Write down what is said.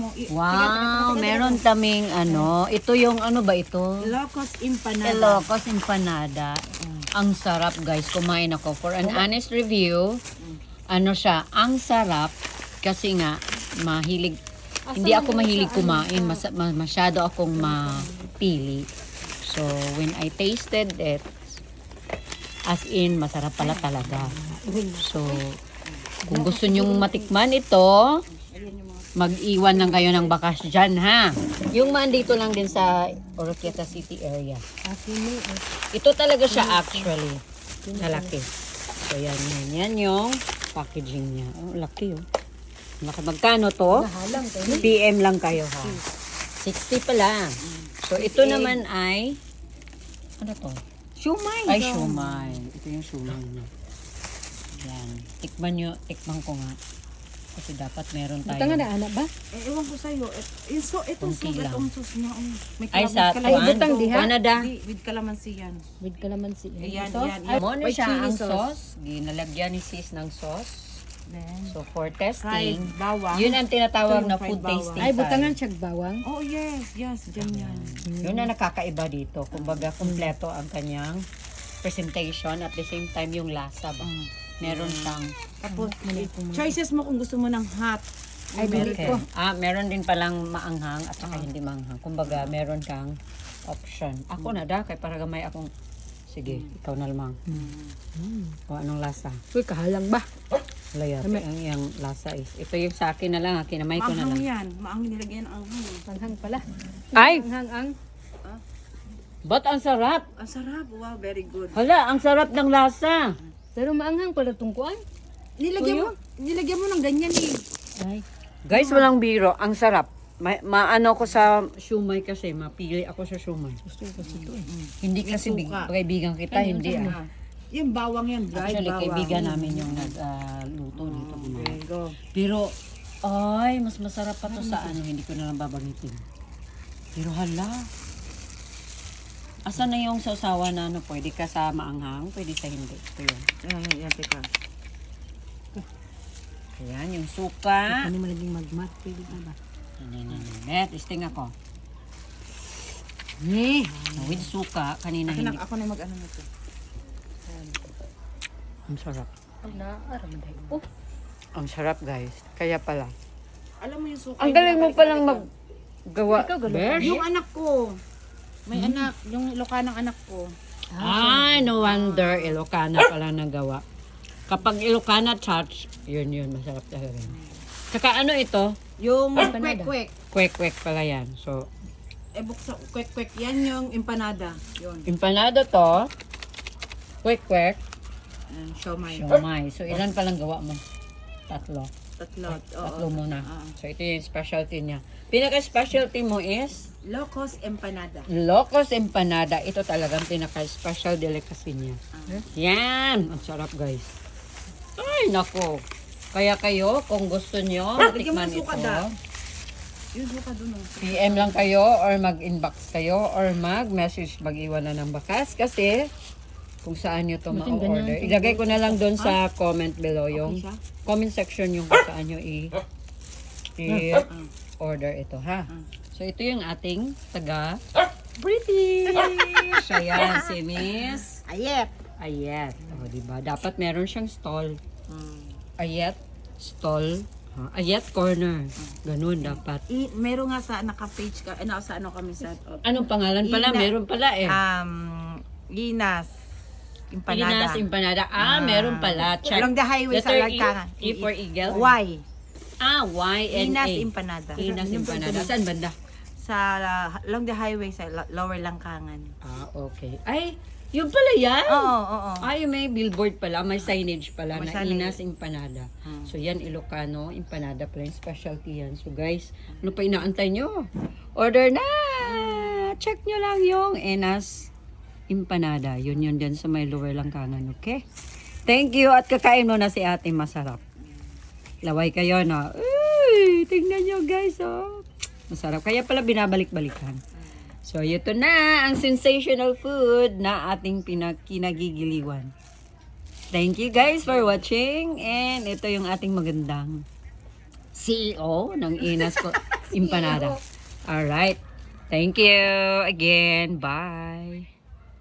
mo. Wow, meron kaming ano. Ito yung ano ba ito? Ilocos empanada. Ilocos empanada. Ang sarap guys, kumain ako. For an honest review, ano siya, ang sarap kasi nga mahilig, hindi ako mahilig kumain, masyado akong mapili. So when I tasted it, as in masarap pala talaga. So kung gusto nyong matikman ito, mag-iwan lang kayo ng bakas dyan ha. Yung mandito lang din sa Oroquieta City area. Ito talaga siya actually. Malaki. So yan yung packaging niya. Oh, laki oh. Laki. Magkano to? PM lang kayo ha. 60 pala. So ito naman ay, ano to? Shumai. Ay, shumai. Ito yung shumai niya. Yan. Tikman ko nga. Kasi dapat meron tayo. Ito nga na anak ba? Ewan ko sa'yo. Itong Kunti lang. sus niya. May Ay, sa Ay, butang diha? Canada. With calamansi yan. With calamansi. Ayan, Ito? yan. Mo na White siya chili ang sauce. sauce. Ginalagyan ni sis ng sauce. Then, So for fried testing, bawang. yun ang tinatawag Ito yung na fried food bawang. tasting Ay, time. butangan siyag bawang. Oh, yes. Diyan yan. Yun ang nakakaiba dito. Kumbaga, kumpleto ang kanyang presentation at the same time yung lasa ba. Meron siyang Tapos, choices mo kung gusto mo ng hot. Ay, dili okay. ko. Meron din palang maanghang at saka hindi maanghang. Kumbaga, meron kang option. Ako na kay para gamay akong sige, ikaw na lamang. O anong lasa? Uy, kahalang ba? Layat, ang iyang lasa is. Ito yung sa akin na lang, kinamay ko na Maanghang lang. yan. Maanghang nilagyan ang anghang. Anghang pala. Ay! Anghang ang. Ba't ang sarap? Ang sarap. Wow, very good. Hala, ang sarap ng lasa. Pero maanghang pala tungkuan. Nilagyan mo ng ganyan eh. Ay. Guys, walang biro. Ang sarap. Maano ko sa shumay kasi. Mapili ako sa shumay. Gusto ko kasi ito eh. Hindi kasi suka. kaibigan kita, hindi ah. Yung bawang yan, dry Actually, bawang. kaibigan namin yung nagluto dito. There you go. Pero, ay, mas masarap pa to sa ano, hindi ko na lang babangitin. Pero hala. Asa na yung sausawa na ano, pwede ka sa maanghang, pwede sa hindi. Ito yun. Yan, teka. Ayan, yung suka. Ano malaging magmat? Pwede na ba? Net, isting ako. With suka, kanina hindi. Ako na mag-ano nito. Ang sarap. Wala, aramaday. Oh, Ang sarap, guys. Kaya pala. Alam mo yung suka. Ang galing mo palang maggawa. Ikaw, galing. Besh? Yung anak ko. May anak. Yung Ilocanang anak ko. Ay, no wonder Ilocana pala nagawa. Kapag Ilocana touch, yun, masarap talaga. Tsaka ano ito? Yung Empanada. kwek-kwek. Kwek-kwek pala yan. So, Buksa kwek-kwek. Yan yung empanada. Yun. empanada to, kwek-kwek, Siomay. siomay. So, ilan palang gawa mo? Tatlo. Tatlo. Muna. So, ito yung specialty niya. Pinaka-specialty mo is Locos empanada. Locos empanada. Ito talagang pinaka-special delicacy niya. Yan! Ang sarap, guys. Ay, nako. Kaya kayo, kung gusto nyo, Lagyan mo matikman ng suka, ito. da. Yung suka dun. PM lang kayo or mag-inbox kayo or mag-message, mag-iwan na ng bakas kasi kung saan nyo ito ma-order. Ilagay ko na lang doon sa comment below yung siya? comment section yung kung saan nyo i-order ito ha. So ito yung ating taga British. Ayan si Miss Ayep. Ayet. O diba? Dapat meron siyang stall. Ayet stall. Ayet corner. Ganun dapat. Meron nga sa naka-page ka. Sa ano kami sa... Anong pangalan pala? Meron pala eh. Ginas. Empanada. Pinas empanada. Meron pala. Check. Along the highway sa Letter Langkangan. E for eagle. Y. Y-N-A. Ginas empanada. Pinas empanada. Saan banda? Sa along the highway sa Lower Langkangan. Okay. Ay, yun pala yan? Oo. Ay, may billboard pala. May signage pala May na signage. Inas empanada. So, yan Ilocano empanada pala. Yung specialty yan. So, guys, ano pa inaantay nyo? Order na! Check nyo lang yung Inas empanada. Yun din sa may Lower Langkangan. Okay? Thank you. At kakain mo na si ate. Masarap. Laway kayo, no? Uy, tingnan nyo, guys, oh. Masarap. Kaya pala binabalik-balikan. So, ito na ang sensational food na ating kinagigiliwan. Thank you guys for watching. And ito yung ating magandang CEO ng Inas Empanada. Alright. Thank you again. Bye.